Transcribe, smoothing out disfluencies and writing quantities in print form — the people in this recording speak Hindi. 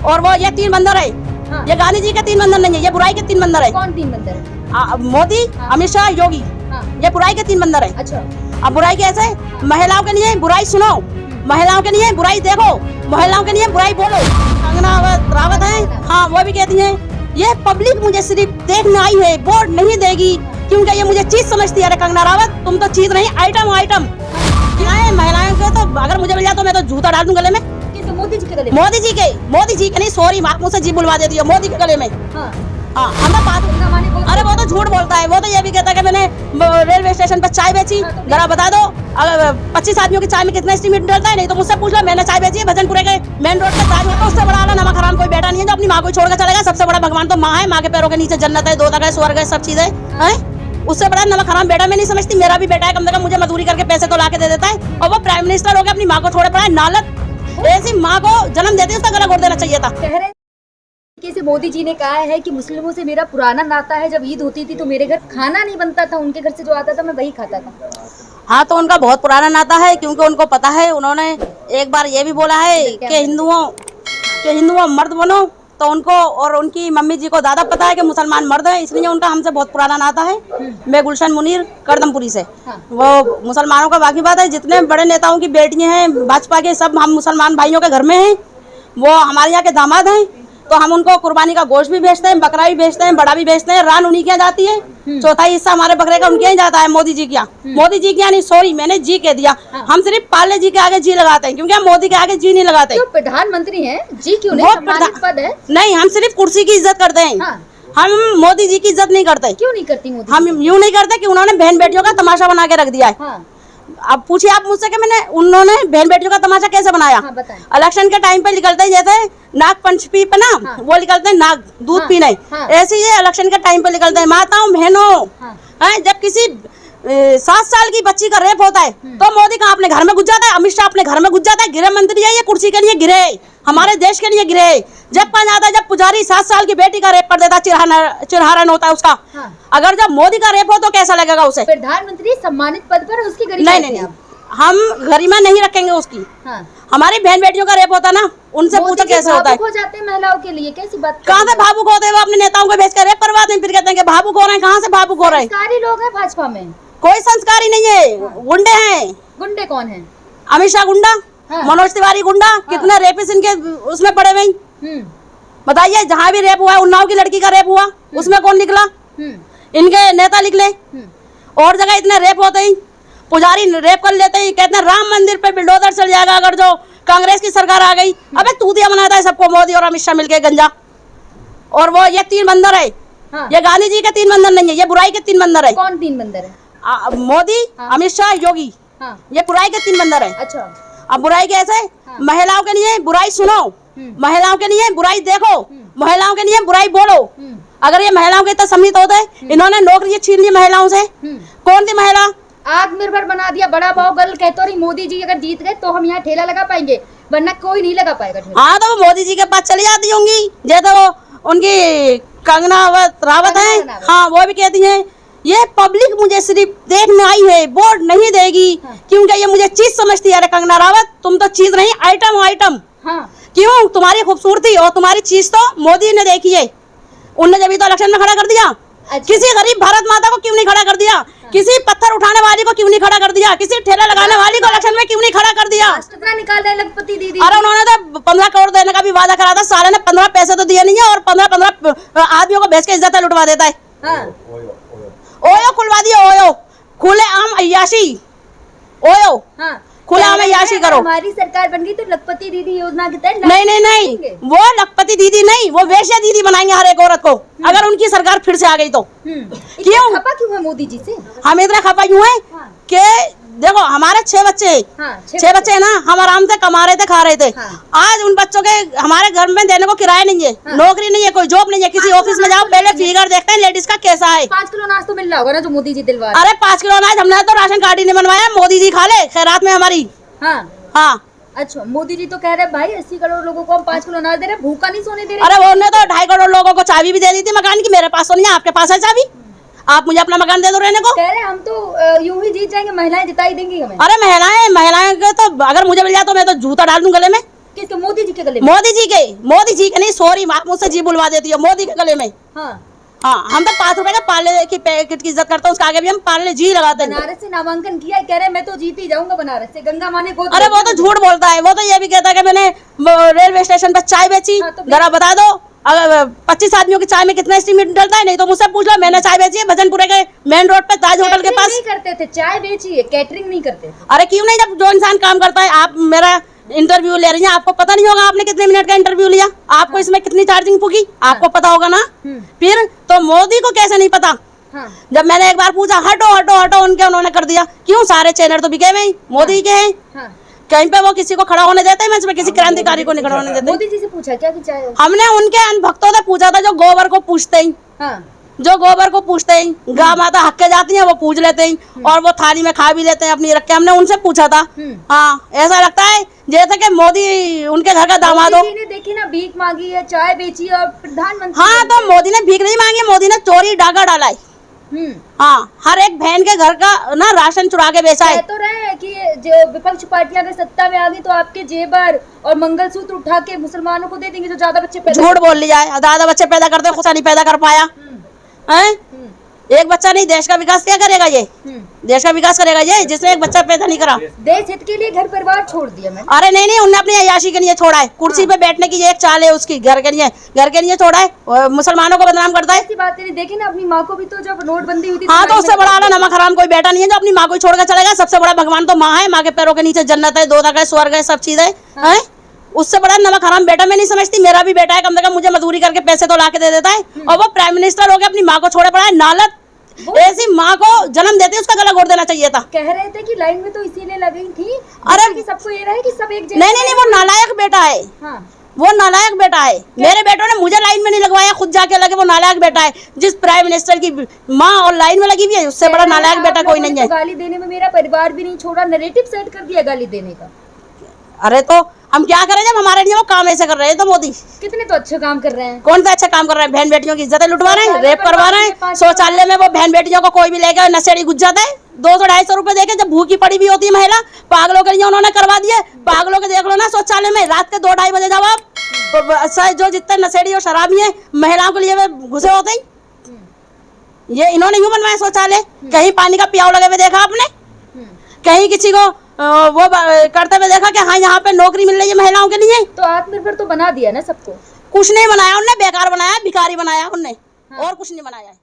और वो ये 3 बंदर है। हाँ। ये गांधी जी के 3 बंदर नहीं है, ये बुराई के 3 बंदर है। कौन 3 बंदर है? मोदी, हाँ। अमित शाह, योगी। हाँ। ये बुराई के 3 बंदर है। अच्छा। अब बुराई कैसे? महिलाओं के लिए बुराई सुनो, महिलाओं के लिए बुराई देखो, महिलाओं के लिए बुराई बोलो। कंगना रावत है, हाँ, वो भी कहती है ये पब्लिक मुझे सिर्फ देखने आई है, वोट नहीं देगी क्योंकि ये मुझे चीज समझती है। अरे कंगना रावत, तुम तो चीज नहीं, आइटम महिलाओं के तो अगर मुझे मिल जाए तो मैं तो जूता डाल दूं गले में। मोदी जी के गले में? मोदी जी के नहीं, सॉरी, मुझसे जी बुलवा देती है, मोदी के गले में। हाँ। हाँ, हमें बात। अरे वो तो झूठ बोलता है, वो तो ये भी कहता है कि मैंने रेलवे स्टेशन पर चाय बेची। जरा बता दो, अगर 25 आदमियों की चाय में कितना एस्टीमेट डलता है? नहीं तो मुझसे पूछ लो, मैंने चाय बेची है भजनपुरे के मेन रोड पे। चाय में उससे बड़ा नमक हराम कोई बैठा नहीं है जो अपनी माँ को छोड़कर चलेगा। सबसे बड़ा भगवान तो माँ है, माँ के पैरों के नीचे जन्नत है, दोजख है, स्वर्ग है, सब चीजें हैं। उससे बड़ा नमक हराम बेटा मैं नहीं समझती। मेरा भी बेटा है, कम से कम मुझे मजदूरी करके पैसे तो ला के दे देता है, और वो प्राइम मिनिस्टर हो गया, अपनी माँ को छोड़े पड़ा है। नालक ऐसी माँ को जन्म देती है, उसका गला घोट देना चाहिए था। से मोदी जी ने कहा है कि मुस्लिमों से मेरा पुराना नाता है, जब ईद होती थी तो मेरे घर खाना नहीं बनता था, उनके घर से जो आता था मैं वही खाता था। हाँ, तो उनका बहुत पुराना नाता है, क्योंकि उनको पता है, उन्होंने एक बार ये भी बोला है कि हिंदुओं मर्द बनो, तो उनको और उनकी मम्मी जी को ज्यादा पता है कि मुसलमान मर्द है, इसलिए उनका हमसे बहुत पुराना नाता है। मैं गुलशन मुनीर करदमपुरी से। हाँ। वो मुसलमानों का बाकी बात है, जितने बड़े नेताओं की बेटियां हैं भाजपा के, सब हम मुसलमान भाइयों के घर में हैं। वो हमारे यहाँ के दामाद हैं, तो हम उनको कुर्बानी का गोश्त भी बेचते हैं, बकरा भी बेचते हैं, बड़ा भी बेचते हैं। रान उन्हीं के यहाँ जाती है, चौथाई हिस्सा हमारे बकरे का उनके यहाँ जाता है, मोदी जी के यहाँ। मोदी जी के यहाँ नहीं, सॉरी, मैंने जी कह दिया। हम सिर्फ पाले जी के आगे जी लगाते हैं, क्योंकि हम मोदी के आगे जी नहीं लगाते। क्यों प्रधानमंत्री हैं, जी क्यों नहीं? सम्मानित पद है। नहीं, हम सिर्फ कुर्सी की इज्जत करते हैं। हाँ। हम मोदी जी की इज्जत नहीं करते। क्यों नहीं करती मोदी? हम यूँ नहीं करते कि उन्होंने बहन बेटियों का तमाशा बना के रख दिया है। हाँ। अब पूछिए आप मुझसे कि उन्होंने बहन बेटियों का तमाशा कैसे बनाया? हाँ, बताएं। इलेक्शन के टाइम पे निकलते हैं, जैसे नाग पंचमी पे ना, हाँ। वो निकलते हैं नाग दूध हाँ। पीने। हाँ। ऐसे ये इलेक्शन के टाइम पे निकलते हैं। माताओं बहनों, हाँ। जब किसी 7 साल की बच्ची का रेप होता है तो मोदी कहाँ अपने घर में घुस जाता है, अमित शाह अपने घर में घुस जाता है। गृह मंत्री है, ये कुर्सी के लिए गिरे, हमारे देश के लिए गिरे। जब कहा जाता है जब पुजारी 7 साल की बेटी का रेप कर देता, चिरहरण होता है उसका। हाँ। अगर जब मोदी का रेप हो तो कैसा लगेगा उसे? प्रधानमंत्री सम्मानित पद पर उसकी गरिमा नहीं, हम गरिमा नहीं रखेंगे उसकी। हाँ। हमारी बहन बेटियों का रेप होता ना, उनसे पूछो कैसे होता है। हो जाते हैं महिलाओं के लिए, कैसी बात? कहाँ से भावुक होते हैं? वो अपने नेताओं को भेज कर रेप करवाते हैं, फिर कहते हैं कि भावुक हो रहे हैं। कहाँ से भावुक हो रहे हैं? संस्कारी लोग हैं भाजपा में? कोई संस्कारी नहीं है, गुंडे हैं। गुंडे कौन है? अमित शाह गुंडा, हाँ। मनोज तिवारी गुंडा। कितने रेपिस इनके उसमें पड़े हुए। बताइए, जहाँ भी रेप हुआ है, उन्नाव की लड़की का रेप हुआ, उसमें कौन निकला? इनके नेता निकले। और जगह इतने रेप होते ही, पुजारी रेप कर लेते ही, कहते हैं राम मंदिर पे बिल्डोजर चल जाएगा अगर जो कांग्रेस की सरकार आ गई। अबे तूतिया बनाता है सबको मोदी और अमित शाह मिलके गंजा। और वो ये 3 बंदर है। हाँ। ये गांधी जी के 3 बंदर नहीं है, ये बुराई के 3 बंदर है। कौन 3 बंदर है? मोदी, अमित शाह, योगी। हाँ। ये बुराई के 3 बंदर है। अच्छा। अब बुराई कैसे? महिलाओं के लिए बुराई सुनो, महिलाओं के लिए बुराई देखो, महिलाओं के लिए बुराई बोलो। अगर ये महिलाओं के इतना सम्मिलित होते, इन्होंने नौकरी छीन ली महिलाओं से। कौन थी महिला? आत्मनिर्भर बना दिया, बड़ा भाव गर्ल कहते रही मोदी जी अगर जीत गए तो हम यहाँ ठेला लगा पाएंगे, वरना कोई नहीं लगा पाएगा। हाँ, तो वो मोदी जी के पास चली जाती होंगी, जैसे वो उनकी कंगना रावत है। हाँ, वो भी कहती हैं ये पब्लिक मुझे सिर्फ देखने आई है, वोट नहीं देगी क्योंकि ये मुझे चीज समझती है। अरे कंगना रावत, तुम तो चीज नहीं, आइटम। हाँ। क्यों? तुम्हारी खूबसूरती और तुम्हारी चीज तो मोदी ने देखी है, उनने जब तो इलेक्शन में खड़ा कर दिया। अच्छा। किसी गरीब भारत माता को क्यों नहीं खड़ा कर दिया? किसी पत्थर उठाने वाली को क्यों नहीं खड़ा कर दिया? किसी ठेला लगाने वाली को इलेक्शन में क्यों नहीं खड़ा कर दिया? कितना निकाल रहे लखपति दीदी? अरे उन्होंने तो 15 करोड़ देने का भी वादा करा था, साले ने 15 पैसे तो दिए नहीं है, और 15 आदमियों को भेज के इज्जत लुटवा देता है। हाँ। ओयो खुलवा दिया, ओयो खुले आम अय्याशी, ओयो। हाँ। खुला में याशी करो। हमारी सरकार बन गई तो लखपति दीदी योजना के तहत नहीं, वो लखपति दीदी नहीं, वो वैश्या दीदी बनाएंगे हर एक औरत को, अगर उनकी सरकार फिर से आ गई तो। क्यों खपा क्यों है मोदी जी से? हम इतना खपा क्यों है कि देखो हमारे 6 बच्चे हैं। हाँ, 6 बच्चे है ना, हम आराम से कमा रहे थे, खा रहे थे। हाँ। आज उन बच्चों के हमारे घर में देने को किराया नहीं है। हाँ। नौकरी नहीं है, कोई जॉब नहीं है। किसी ऑफिस में जाओ, पहले फिगर देखते हैं लेडीज का कैसा है। 5 किलो अनाज तो मिल रहा होगा ना जो मोदी जी दिलवा? अरे 5 किलो अनाज हमने तो राशन कार्ड ही नहीं बनवाया, मोदी जी खा ले खैरात में हमारी। हाँ। हाँ। अच्छा, मोदी जी तो कह रहे भाई 80 करोड़ लोगों को हम 5 किलो अनाज दे रहे, भूखा नहीं सोने दे रहे। अरे उन्होंने तो 2.5 करोड़ लोगों को चाबी भी दे दी थी मकान की। मेरे पास तो नहीं है, आपके पास है चाबी? आप मुझे अपना मकान दे दो रहने को। कह रहे हम तो यूं ही जीत जाएंगे, महिलाएं जिताई देंगी हमें। अरे महिलाएं के तो अगर मुझे मिल जाए तो मैं तो जूता डाल दूं गले में। किसके? मोदी जी के गले में? मोदी जी के नहीं, सॉरी आप मुझसे जी बुलवा देती हो, मोदी के गले में। हाँ हाँ, हम तो 5 रुपए का पार्ले की पैकेट की इज्जत करते हैं, उसके आगे भी हम पार्ले जी लगाते हैं। बनारस से नामांकन किया है, कह रहे मैं तो जीत ही जाऊंगा बनारस से। गंगा माँ ने गोद अरे वो तो झूठ बोलता है, वो तो ये भी कहता है कि मैंने रेलवे स्टेशन पर चाय बेची। हाँ, तो जरा बता दो, अगर 25 आदमियों की चाय में कितना एस्टीमेट डलता है, नहीं तो मुझसे पूछ लो। मैंने चाय बेची है भजनपुरे के मेन रोड पे ताज होटल के पास। नहीं करते थे, चाय बेची है, कैटरिंग नहीं करते थे। अरे क्यों नहीं, जब जो इंसान काम करता है। आप मेरा इंटरव्यू ले रही हैं, आपको पता नहीं होगा आपने कितने मिनट का इंटरव्यू लिया, आपको इसमें कितनी चार्जिंग फूकी, आपको पता होगा ना। फिर तो मोदी को कैसे नहीं पता। हाँ। जब मैंने एक बार पूछा हटो हटो हटो, उन्होंने कर दिया। क्यों, सारे चैनल तो बिके हुए मोदी के हैं। हाँ। कहीं पे वो किसी को खड़ा होने देते हैं, मैं इसमें किसी क्रांतिकारी को नहीं खड़ा होने देते। मोदी जी से पूछा क्या कि चाय? हमने उनके अनभक्तों से पूछा था, जो गोबर को पूछते हैं। हाँ। जो गोबर को पूछते हैं, गाय माता हक के जाती हैं, वो पूछ लेते हैं और वो थाली में खा भी लेते हैं अपनी रख के। हमने उनसे पूछा था। हाँ, ऐसा लगता है जैसे कि मोदी उनके घर का दामाद हो। मोदी जी ने देखी ना, भीख मांगी है, चाय बेची और प्रधानमंत्री। हाँ, तो मोदी ने भीख नहीं मांगी, मोदी ने चोरी डाका डाला है। हाँ, हर एक बहन के घर का ना राशन चुरा के बेचा है। तो रहे हैं कि जो विपक्ष पार्टियां अगर सत्ता में आ गई तो आपके जेवर और मंगलसूत्र उठा के मुसलमानों को दे देंगे जो ज्यादा बच्चे पैदा। झूठ बोल लिया है, ज्यादा बच्चे पैदा करते हैं, खुद नहीं पैदा कर पाया है। एक बच्चा नहीं, देश का विकास क्या करेगा ये? देश का विकास करेगा ये जिसने एक बच्चा पैदा नहीं करा। देश हित के लिए घर परिवार छोड़ दिया मैंने। अरे नहीं, उन्होंने अपनी अय्याशी के लिए छोड़ा है। कुर्सी पे बैठने की ये एक चाल है उसकी, घर के लिए छोड़ा है। और मुसलमानों को बदनाम करता है। ऐसी बात नहीं, देखी ना अपनी माँ को भी, तो जब नोटबंदी हुई थी। हाँ, तो उससे बड़ा नमक हराम कोई बेटा नहीं है जो अपनी माँ को छोड़ कर चलेगा। सबसे बड़ा भगवान तो माँ है, माँ के पैरों के नीचे जन्नत है, दोजख है, स्वर्ग है, सब चीज है। उससे बड़ा नमक हराम बेटा मैं नहीं समझती। मेरा भी बेटा है, कम से कम मुझे मजदूरी करके पैसे तो ला के दे देता है, और वो प्राइम मिनिस्टर हो गया, अपनी माँ को छोड़े पड़ा है। नालत ऐसी माँ को जन्म देती, उसका गला घोट देना चाहिए था। कह रहे थे कि लाइन में तो इसीलिए लगी थी। अरे कि सबको ये रहे कि सब एक जैसे। नहीं, वो नालायक बेटा है। हाँ। वो नालायक बेटा है। मेरे बेटों ने मुझे लाइन में नहीं लगवाया, खुद जाके लगे। वो नालायक बेटा है। जिस प्राइम मिनिस्टर की माँ और लाइन में लगी हुई है, उससे बड़ा नालायक बेटा कोई नहीं है। गाली देने में मेरा परिवार भी नहीं छोड़ा, नैरेटिव सेट कर दिया गाली देने का। अरे तो हम क्या करें जब हमारे लिए वो काम ऐसे कर रहे हैं। तो मोदी कितने तो अच्छे काम कर रहे हैं। कौन सा अच्छा काम कर रहे हैं? बहन बेटियों की इज्जतें लुटवा रहे हैं, रेप करवा रहे हैं। शौचालय में वो बहन बेटियों को कोई भी लेकर नशेड़ी घुस जाता है। 200-250 रुपए देके, जब भूखी पड़ी भी होती है महिला, पागलों के लिए उन्होंने करवा दिए। पागलों के देख लो ना, शौचालय में रात के 2-2:30 बजे जाओ आप, जो जितने नशेड़ी और शराबी है महिलाओं के लिए घुसे होते हैं। ये इन्होंने क्यों बनवाया शौचालय? कहीं पानी का पियाव लगे हुए देखा आपने? कहीं किसी को वो करते हुए देखा कि हाँ यहाँ पे नौकरी मिल रही है महिलाओं के लिए? तो आत्मनिर्भर तो बना दिया ना सबको। कुछ नहीं बनाया उनने, बेकार बनाया, भिखारी बनाया उनने, और कुछ नहीं बनाया है।